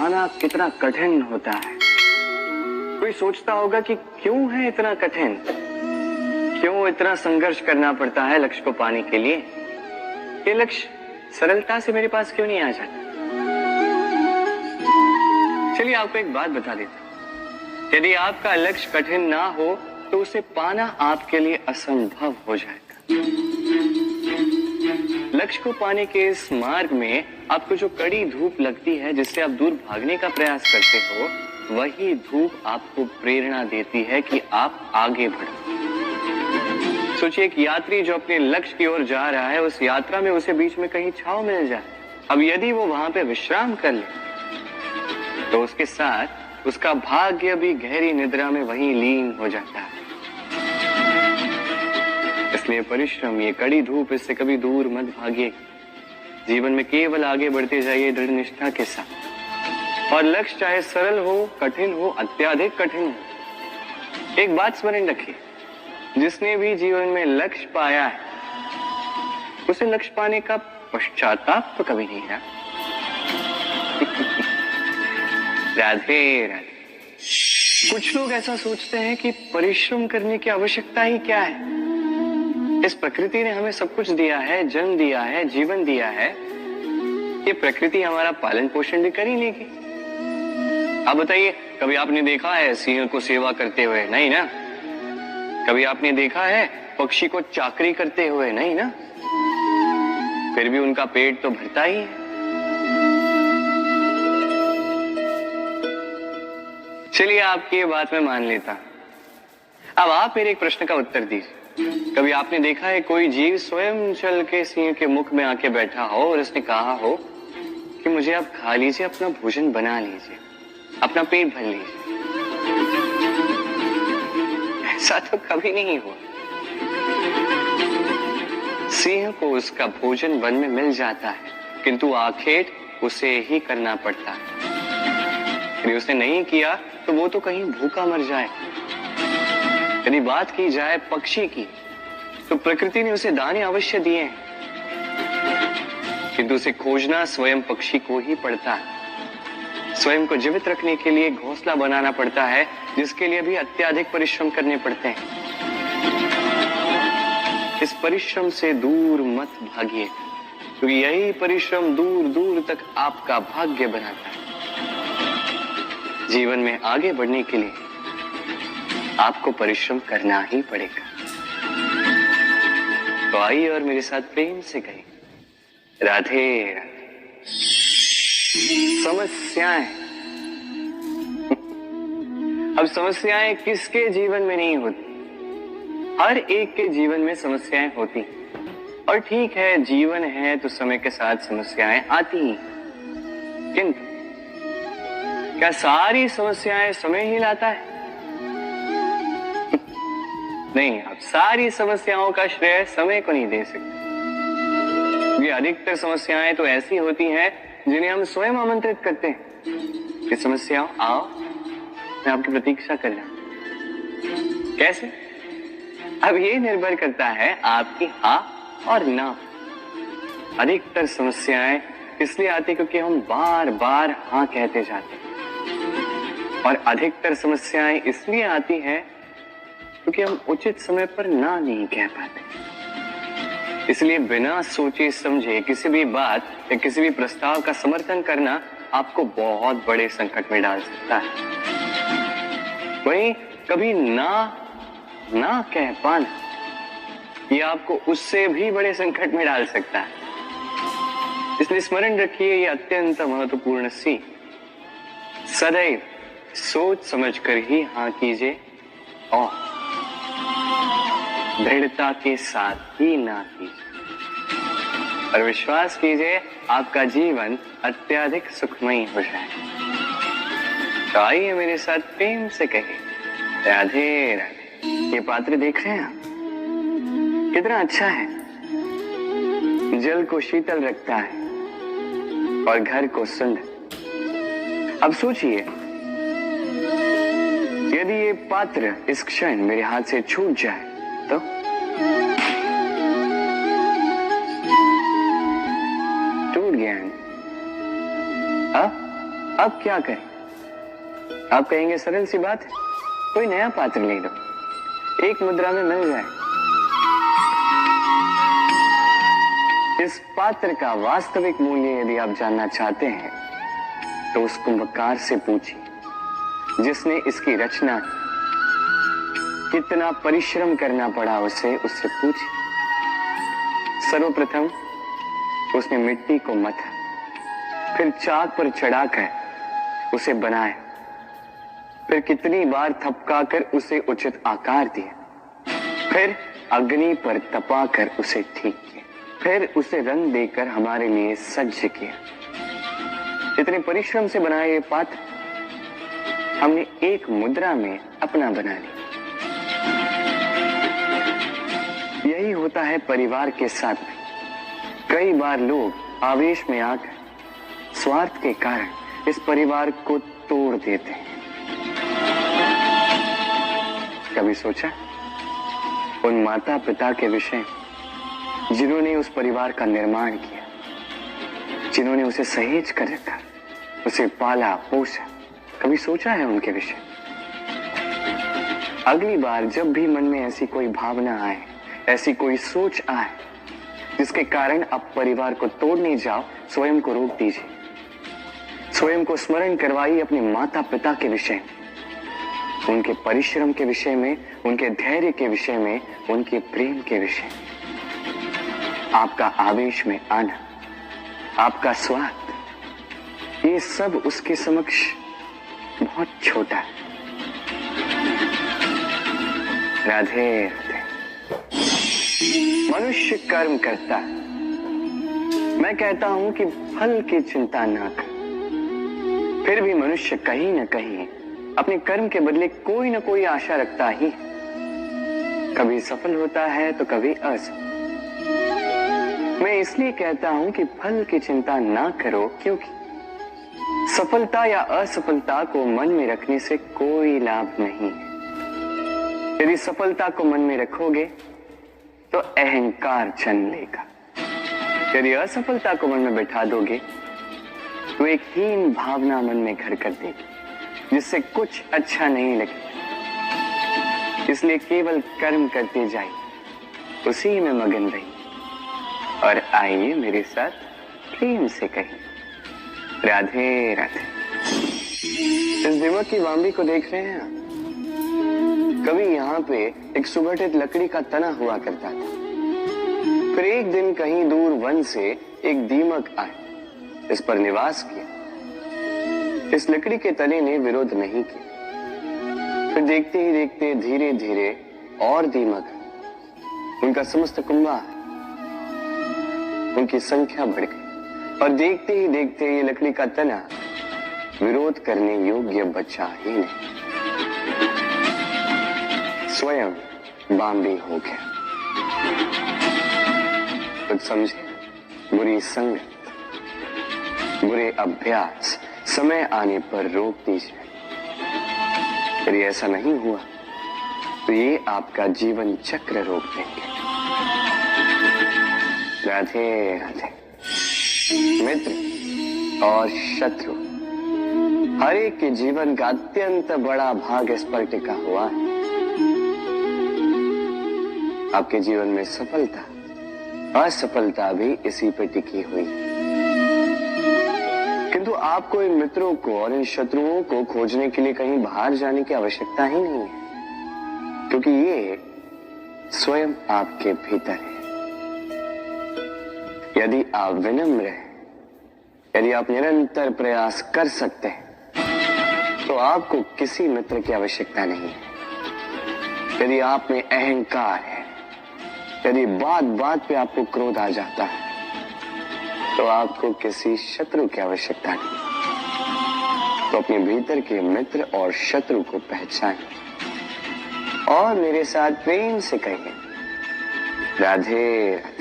पाना कितना कठिन होता है। कोई सोचता होगा कि क्यों है इतना कठिन, क्यों इतना संघर्ष करना पड़ता है लक्ष्य को पाने के लिए। ये लक्ष्य सरलता से मेरे पास क्यों नहीं आ जाता। चलिए आपको एक बात बता देता हूं, यदि आपका लक्ष्य कठिन ना हो तो उसे पाना आपके लिए असंभव हो जाएगा। लक्ष्य को पाने के इस मार्ग में आपको जो कड़ी धूप लगती है, जिससे आप दूर भागने का प्रयास करते हो, वही धूप आपको प्रेरणा देती है कि आप आगे बढ़ो। सोचिए एक यात्री जो अपने लक्ष्य की ओर जा रहा है, उस यात्रा में उसे बीच में कहीं छांव मिल जाए। अब यदि वो वहां पे विश्राम कर ले तो उसके साथ उसका भाग्य भी गहरी निद्रा में वहीं लीन हो जाता है। इसलिए परिश्रम, ये कड़ी धूप, इससे कभी दूर मत भागिए। जीवन में केवल आगे बढ़ते जाइए दृढ़ निष्ठा के साथ। और लक्ष्य चाहे सरल हो, कठिन हो, अत्यधिक कठिन हो, एक बात स्मरण रखिए, जिसने भी जीवन में लक्ष्य पाया है उसे लक्ष्य पाने का पश्चाताप तो कभी नहीं है। राधे राधे। कुछ लोग ऐसा सोचते हैं कि परिश्रम करने की आवश्यकता ही क्या है। इस प्रकृति ने हमें सब कुछ दिया है, जन्म दिया है, जीवन दिया है, ये प्रकृति हमारा पालन पोषण भी कर ही लेगी। आप बताइए, कभी आपने देखा है सिंह को सेवा करते हुए? नहीं ना। कभी आपने देखा है पक्षी को चाकरी करते हुए? नहीं ना। फिर भी उनका पेट तो भरता ही है। चलिए आपकी ये बात मैं मान लेता। अब आप मेरे एक प्रश्न का उत्तर दीजिए। कभी आपने देखा है कोई जीव स्वयं चल के सिंह के मुख में आके बैठा हो और उसने कहा हो कि मुझे आप खा लीजिए, अपना भोजन बना लीजिए, अपना पेट भर लीजिए? ऐसा तो कभी नहीं हुआ। सिंह को उसका भोजन वन में मिल जाता है, किंतु आखिर उसे ही करना पड़ता है। यदि उसने नहीं किया तो वो तो कहीं भूखा मर जाए। यदि बात की जाए पक्षी की, तो प्रकृति ने उसे दाने अवश्य दिए हैं, किंतु उसे खोजना स्वयं पक्षी को ही पड़ता है। स्वयं को जीवित रखने के लिए घोंसला बनाना पड़ता है, जिसके लिए भी अत्यधिक परिश्रम करने पड़ते हैं। इस परिश्रम से दूर मत भागिए, क्योंकि यही परिश्रम दूर दूर तक आपका भाग्य बनाता है। जीवन में आगे बढ़ने के लिए आपको परिश्रम करना ही पड़ेगा। तो आइए और मेरे साथ प्रेम से कहिए, राधे राधे। समस्याएं, अब समस्याएं किसके जीवन में नहीं होती? हर एक के जीवन में समस्याएं होती। और ठीक है, जीवन है तो समय के साथ समस्याएं आती ही, किंतु क्या सारी समस्याएं समय ही लाता है? नहीं, आप सारी समस्याओं का श्रेय समय को नहीं दे सकते। ये अधिकतर समस्याएं तो ऐसी होती हैं जिन्हें हम स्वयं आमंत्रित करते हैं कि समस्याओं आओ, मैं आपकी प्रतीक्षा कर रहा हूं। कैसे? अब ये निर्भर करता है आपकी हाँ और ना। अधिकतर समस्याएं इसलिए आती क्योंकि हम बार बार हाँ कहते जाते हैं, और अधिकतर समस्याएं इसलिए आती हैं क्योंकि हम उचित समय पर ना नहीं कह पाते। इसलिए बिना सोचे समझे किसी भी बात या किसी भी प्रस्ताव का समर्थन करना आपको बहुत बड़े संकट में डाल सकता है। वहीं कभी ना कह पाना, ये आपको उससे भी बड़े संकट में डाल सकता है। इसलिए स्मरण रखिए, ये अत्यंत महत्वपूर्ण सीख, सदैव सोच समझकर ही हाँ कीजिए और दृढ़ता के साथ ही ना कीजिए। और विश्वास कीजिए, आपका जीवन अत्यधिक सुखमयी हो जाए। तो आइए मेरे साथ प्रेम से कहिए, राधे राधे। ये पात्र देख रहे हैं आप, कितना अच्छा है। जल को शीतल रखता है और घर को सुंदर। अब सोचिए, यदि ये पात्र इस क्षण मेरे हाथ से छूट जाए तो टूट गया। हाँ, अब क्या करें? आप कहेंगे सरल सी बात है, कोई नया पात्र ले लो, एक मुद्रा में मिल जाए। इस पात्र का वास्तविक मूल्य यदि आप जानना चाहते हैं तो उस कुंभकार से पूछिए जिसने इसकी रचना की। कितना परिश्रम करना पड़ा उसे, उससे पूछिए। सर्वप्रथम उसने मिट्टी को मथा, फिर चाक पर चढ़ाकर उसे बनाया, फिर कितनी बार थपकाकर उसे उचित आकार दिया, फिर अग्नि पर तपाकर उसे ठीक किया, फिर उसे रंग देकर हमारे लिए सज्ज किया। इतने परिश्रम से बनाया ये पात्र हमने एक मुद्रा में अपना बना लिया। यही होता है परिवार के साथ में। कई बार लोग आवेश में आकर स्वार्थ के कारण इस परिवार को तोड़ देते हैं। कभी सोचा उन माता पिता के विषय जिन्होंने उस परिवार का निर्माण किया, जिन्होंने उसे सहेज कर रखा, उसे पाला पोसा? कभी सोचा है उनके विषय? अगली बार जब भी मन में ऐसी कोई भावना आए, ऐसी कोई सोच आए जिसके कारण आप परिवार को तोड़ने जाओ, स्वयं को रोक दीजिए। स्वयं को स्मरण करवाइए अपने माता पिता के विषय में, उनके परिश्रम के विषय में, उनके धैर्य के विषय में, उनके प्रेम के विषय में। आपका आवेश में आना, आपका स्वार्थ, ये सब उसके समक्ष बहुत छोटा है। राधे राधे। मनुष्य कर्म करता है, मैं कहता हूं कि फल की चिंता ना कर। फिर भी मनुष्य कहीं न कहीं अपने कर्म के बदले कोई न कोई आशा रखता ही, कभी सफल होता है तो कभी असफल। मैं इसलिए कहता हूं कि फल की चिंता ना करो, क्योंकि सफलता या असफलता को मन में रखने से कोई लाभ नहीं है। यदि सफलता को मन में रखोगे तो अहंकार जन्म लेगा, यदि असफलता को मन में बैठा दोगे तो एक हीन भावना मन में घर कर देगी, जिससे कुछ अच्छा नहीं लगेगा। इसलिए केवल कर्म करते जाइए, उसी में मगन रहिए और आइए मेरे साथ प्रेम से कहिए राधे राधे। इस दीमक की वाम्बी को देख रहे हैं आप? कभी यहाँ पे एक सुगठित लकड़ी का तना हुआ करता था। फिर एक दिन कहीं दूर वन से एक दीमक आए, इस पर निवास किया। इस लकड़ी के तने ने विरोध नहीं किया। फिर देखते ही देखते धीरे धीरे और दीमक, उनका समस्त कुंभा, उनकी संख्या बढ़ गई और देखते ही देखते ये लकड़ी का तना विरोध करने योग्य बचा ही नहीं, स्वयं बाम्बी हो गया। कुछ समझे? बुरी संगत, बुरे अभ्यास समय आने पर रोक दीजिए। यदि ऐसा नहीं हुआ तो ये आपका जीवन चक्र रोक देंगे। राधे राधे। मित्र और शत्रु, हर एक के जीवन का अत्यंत बड़ा भाग इस पर टिका हुआ है। आपके जीवन में सफलता, असफलता भी इसी पर टिकी हुई है। किंतु आपको इन मित्रों को और इन शत्रुओं को खोजने के लिए कहीं बाहर जाने की आवश्यकता ही नहीं है, क्योंकि ये स्वयं आपके भीतर है। यदि आप विनम्र हैं, यदि आप निरंतर प्रयास कर सकते हैं, तो आपको किसी मित्र की आवश्यकता नहीं है। यदि आप में अहंकार है, यदि बात बात पे आपको क्रोध आ जाता है, तो आपको किसी शत्रु की आवश्यकता नहीं। तो अपने भीतर के मित्र और शत्रु को पहचानें और मेरे साथ प्रेम से कहिए राधे राधे।